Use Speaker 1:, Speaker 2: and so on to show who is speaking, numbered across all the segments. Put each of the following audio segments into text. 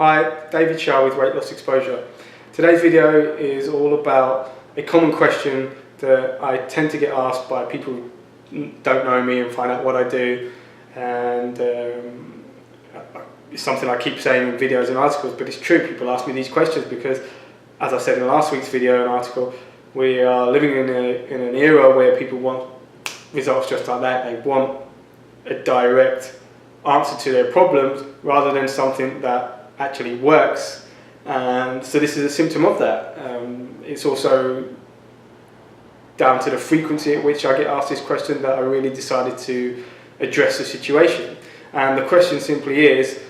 Speaker 1: Hi, David Shah with Weight Loss Exposure. Today's video is all about a common question that I tend to get asked by people who don't know me and find out what I do, and it's something I keep saying in videos and articles, but it's true. People ask me these questions because, as I said in last week's video and article, we are living in an era where people want results just like that. They want a direct answer to their problems rather than something that actually works. And so this is a symptom of that. It's also down to the frequency at which I get asked this question that I really decided to address the situation. And the question simply is,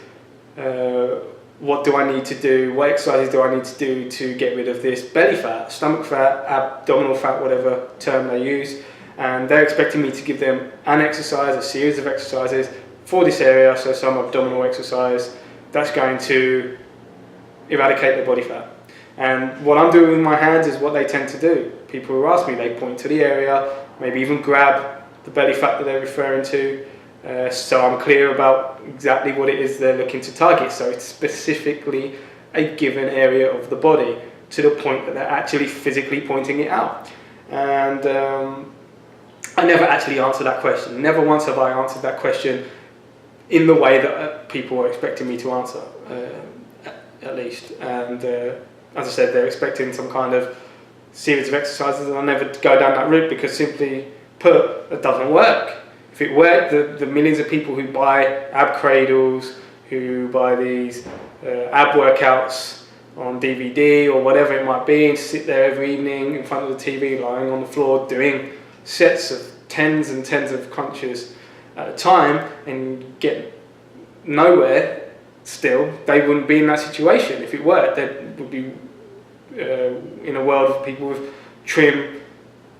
Speaker 1: what do I need to do? What exercises do I need to do to get rid of this belly fat, stomach fat, abdominal fat, whatever term they use? And they're expecting me to give them an exercise, a series of exercises for this area, so some abdominal exercise that's going to eradicate their body fat. And what I'm doing with my hands is what they tend to do. People who ask me, they point to the area, maybe even grab the belly fat that they're referring to, so I'm clear about exactly what it is they're looking to target. So it's specifically a given area of the body to the point that they're actually physically pointing it out. And I never actually answer that question. Never once have I answered that question in the way that people are expecting me to answer, at least. And as I said, they're expecting some kind of series of exercises, and I never go down that route because, simply put, it doesn't work. If it worked, the millions of people who buy ab cradles, who buy these ab workouts on DVD or whatever it might be, and sit there every evening in front of the TV, lying on the floor, doing sets of tens and tens of crunches at a time and get nowhere still, they wouldn't be in that situation. If it worked, they would be in a world of people with trim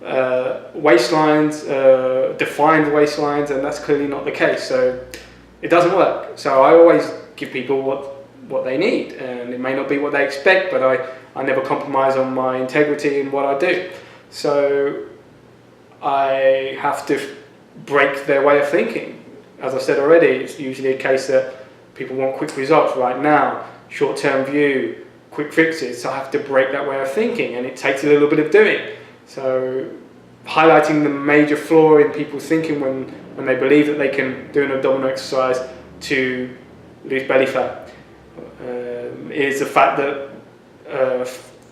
Speaker 1: waistlines, defined waistlines, and that's clearly not the case. So it doesn't work. So I always give people what they need, and it may not be what they expect, but I never compromise on my integrity in what I do. So I have to break their way of thinking. As I said already, it's usually a case that people want quick results right now, short-term view, quick fixes. So I have to break that way of thinking, and it takes a little bit of doing. So highlighting the major flaw in people's thinking when they believe that they can do an abdominal exercise to lose belly fat is the fact that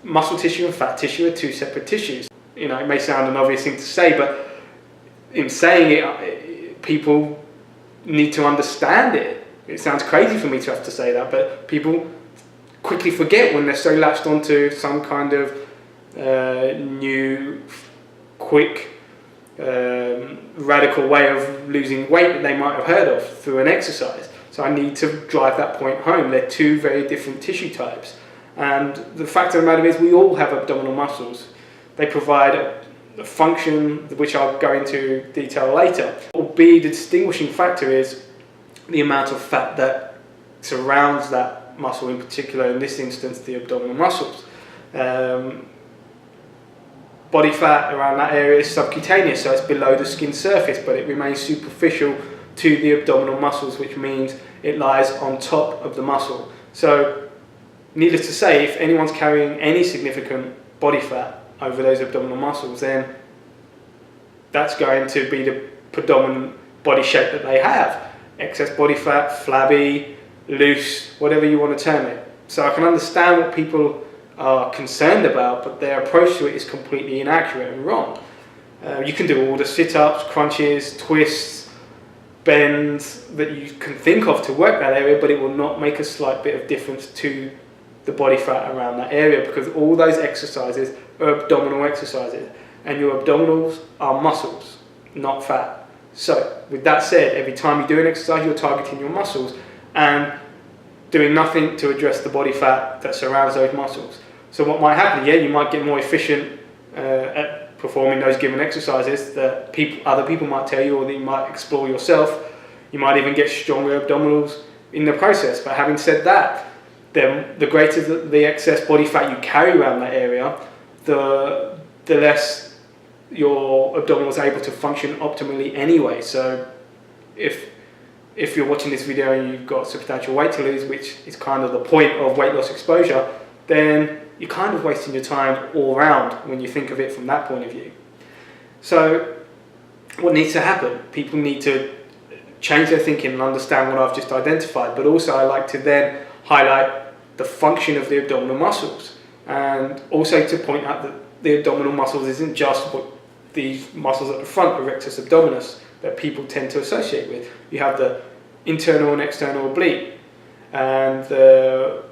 Speaker 1: muscle tissue and fat tissue are two separate tissues. You know, it may sound an obvious thing to say, but in saying it, people need to understand it. It sounds crazy for me to have to say that, but people quickly forget when they're so latched onto some kind of new, quick, radical way of losing weight that they might have heard of through an exercise. So I need to drive that point home. They're two very different tissue types. And the fact of the matter is, we all have abdominal muscles. They provide a function which I'll go into detail later. Albeit the distinguishing factor is the amount of fat that surrounds that muscle, in particular, in this instance, the abdominal muscles. Body fat around that area is subcutaneous, so it's below the skin surface, but it remains superficial to the abdominal muscles, which means it lies on top of the muscle. So, needless to say, if anyone's carrying any significant body fat over those abdominal muscles, then that's going to be the predominant body shape that they have. Excess body fat, flabby, loose, whatever you want to term it. So I can understand what people are concerned about, but their approach to it is completely inaccurate and wrong. You can do all the sit-ups, crunches, twists, bends that you can think of to work that area, but it will not make a slight bit of difference to the body fat around that area, because all those exercises are abdominal exercises, and your abdominals are muscles, not fat. So with that said, every time you do an exercise, you're targeting your muscles and doing nothing to address the body fat that surrounds those muscles. So what might happen, yeah, you might get more efficient at performing those given exercises that other people might tell you, or that you might explore yourself. You might even get stronger abdominals in the process. But having said that, then the greater the excess body fat you carry around that area, the less your abdominals are able to function optimally anyway. So if if you're watching this video and you've got substantial weight to lose, which is kind of the point of weight loss exposure, then you're kind of wasting your time all around when you think of it from that point of view. So what needs to happen? People need to change their thinking and understand what I've just identified, but also I like to then highlight the function of the abdominal muscles, and also to point out that the abdominal muscles isn't just what these muscles at the front, the rectus abdominis, that people tend to associate with. You have the internal and external oblique, and the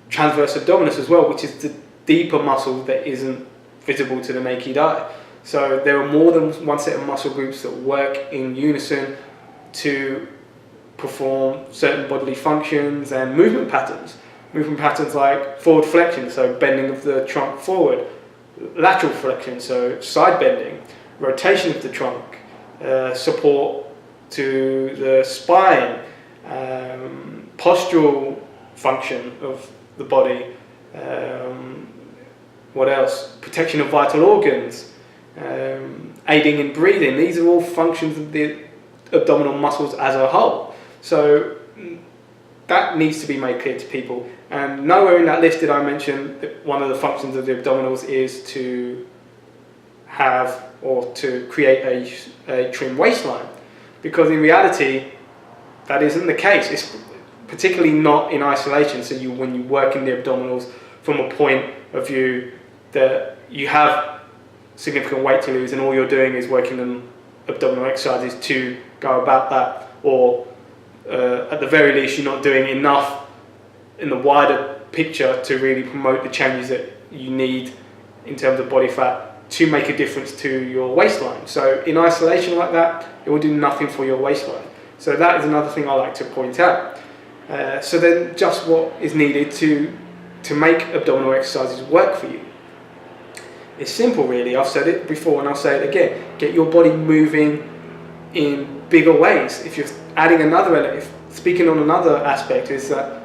Speaker 1: transverse abdominis as well, which is the deeper muscle that isn't visible to the naked eye. So there are more than one set of muscle groups that work in unison to perform certain bodily functions and movement patterns. Movement patterns like forward flexion, so bending of the trunk forward, lateral flexion, so side bending, rotation of the trunk, support to the spine, postural function of the body, what else? Protection of vital organs, aiding in breathing. These are all functions of the abdominal muscles as a whole. So that needs to be made clear to people. And nowhere in that list did I mention that one of the functions of the abdominals is to have or to create a trim waistline, because in reality that isn't the case. It's particularly not in isolation. So when you work in the abdominals from a point of view that you have significant weight to lose and all you're doing is working on abdominal exercises to go about that, or at the very least you're not doing enough in the wider picture to really promote the changes that you need in terms of body fat to make a difference to your waistline. So in isolation like that, it will do nothing for your waistline. So that is another thing I like to point out. So then just what is needed to make abdominal exercises work for you? It's simple really. I've said it before and I'll say it again. Get your body moving in bigger ways. If you're adding another element, speaking on another aspect, is that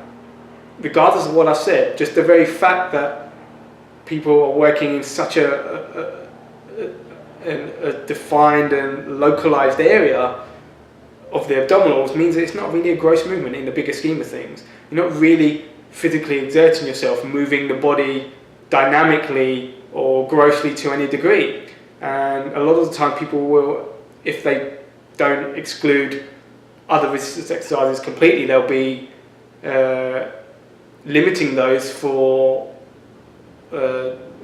Speaker 1: regardless of what I said, just the very fact that people are working in such a defined and localized area of the abdominals means that it's not really a gross movement in the bigger scheme of things. You're not really physically exerting yourself, moving the body dynamically or grossly to any degree. And a lot of the time people will, if they don't exclude other resistance exercises completely, they'll be limiting those for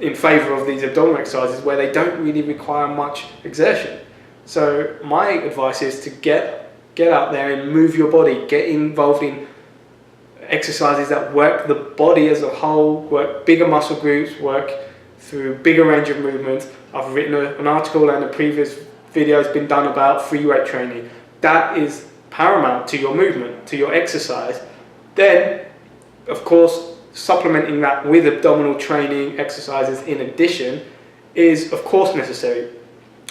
Speaker 1: in favour of these abdominal exercises where they don't really require much exertion. So my advice is to get out there and move your body, get involved in exercises that work the body as a whole, work bigger muscle groups, work through bigger range of movements. I've written an article and a previous video has been done about free weight training. That is paramount to your movement, to your exercise. Then, of course, supplementing that with abdominal training exercises in addition is of course necessary.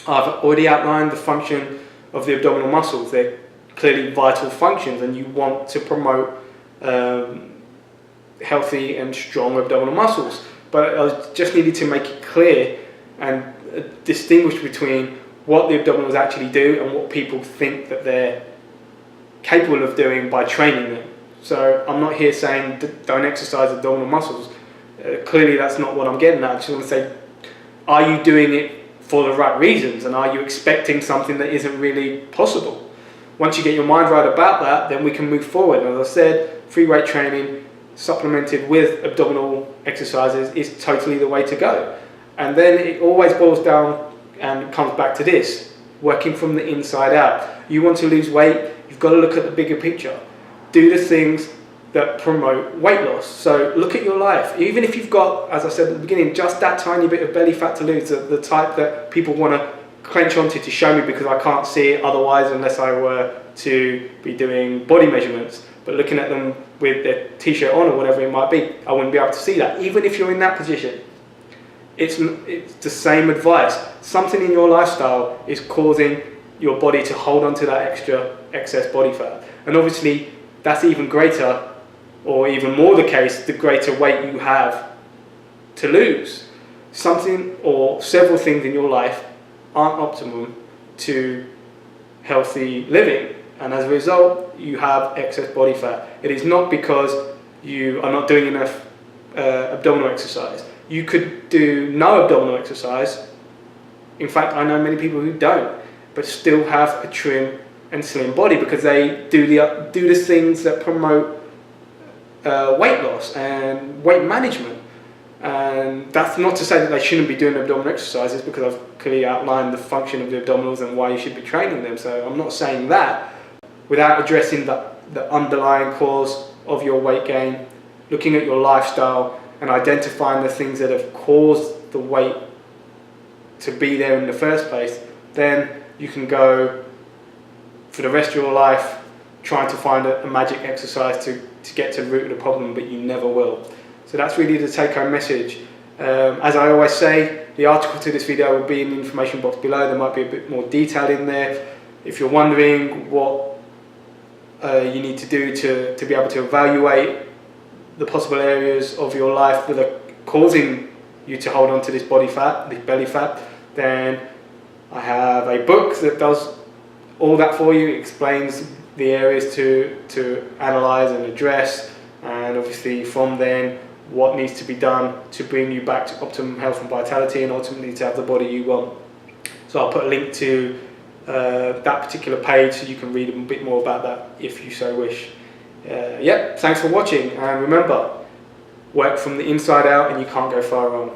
Speaker 1: I've already outlined the function of the abdominal muscles. They're clearly vital functions, and you want to promote healthy and strong abdominal muscles. But I just needed to make it clear and distinguish between what the abdominals actually do and what people think that they're capable of doing by training them. So I'm not here saying don't exercise abdominal muscles. Clearly that's not what I'm getting at. I just want to say, are you doing it for the right reasons, and are you expecting something that isn't really possible? Once you get your mind right about that, then we can move forward. And as I said, free weight training supplemented with abdominal exercises is totally the way to go. And then it always boils down and comes back to this, working from the inside out. You want to lose weight, you've got to look at the bigger picture. Do the things that promote weight loss. So look at your life. Even if you've got, as I said at the beginning, just that tiny bit of belly fat to lose, the type that people want to clench onto to show me because I can't see it otherwise unless I were to be doing body measurements. But looking at them with their t-shirt on or whatever it might be, I wouldn't be able to see that. Even if you're in that position, it's the same advice. Something in your lifestyle is causing your body to hold on to that excess body fat. And obviously that's even greater, or even more the case, the greater weight you have to lose. Something or several things in your life aren't optimum to healthy living, and as a result you have excess body fat. It is not because you are not doing enough abdominal exercise. You could do no abdominal exercise. In fact, I know many people who don't, but still have a trim and slim body because they do the things that promote weight loss and weight management. And that's not to say that they shouldn't be doing abdominal exercises, because I've clearly outlined the function of the abdominals and why you should be training them. So I'm not saying that, without addressing the underlying cause of your weight gain, looking at your lifestyle and identifying the things that have caused the weight to be there in the first place. Then you can go for the rest of your life trying to find a magic exercise to get to the root of the problem, but you never will. So that's really the take-home message. As I always say, the article to this video will be in the information box below. There might be a bit more detail in there. If you're wondering what you need to do to be able to evaluate the possible areas of your life that are causing you to hold on to this body fat, this belly fat, then I have a book that does all that for you. It explains the areas to analyze and address, and obviously from then what needs to be done to bring you back to optimum health and vitality, and ultimately to have the body you want. So I'll put a link to that particular page so you can read a bit more about that if you so wish. Thanks for watching, and remember, work from the inside out and you can't go far wrong.